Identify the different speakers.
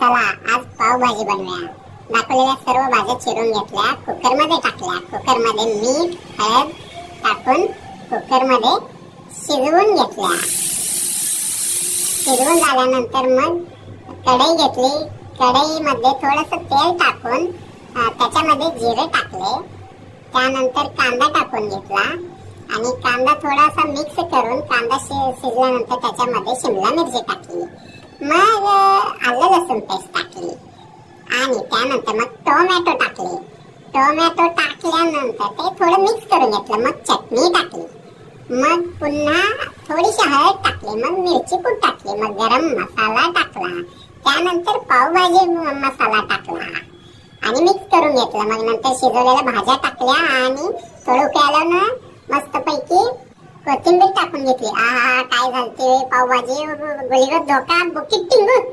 Speaker 1: चला आज पावभाजी बनवूया। दाखवलेल्या सर्व भाज्या चिरून घेतल्या, कुकर मध्ये टाकल्या। कुकर मध्ये मीठ हळद टाकून कुकर मध्ये शिजवून घेतल्या। शिजवून झाल्यानंतर मग कढई घेतली। कढईमध्ये थोडंसं तेल टाकून त्याच्यामध्ये जिरे टाकले। त्यानंतर कांदा टाकून घेतला आणि कांदा थोडासा मिक्स करून कांदा शिजल्यानंतर त्याच्यामध्ये शिमला मिरची टाकली। मग आलं लसूण पेस्ट टाकली आणि त्यानंतर मग टोमॅटो टाकले। टोमॅटो टाकल्यानंतर ते थोडं मिक्स करून घेतलं। मग चटणी टाकली, मग पुन्हा थोडीशी हळद टाकली, मग मिरची पूड टाकली, मग गरम मसाला टाकला, त्यानंतर पावभाजी मसाला टाकला आणि मिक्स करून घेतलं। मग नंतर शिजवलेल्या भाज्या टाकल्या आणि थोडं उकळलं ना मस्तपैकी कोथिंबीर टाकून घेतली। आहा काय झालते पावभाजी, गोळीवर धोका बुकीट टिंगू।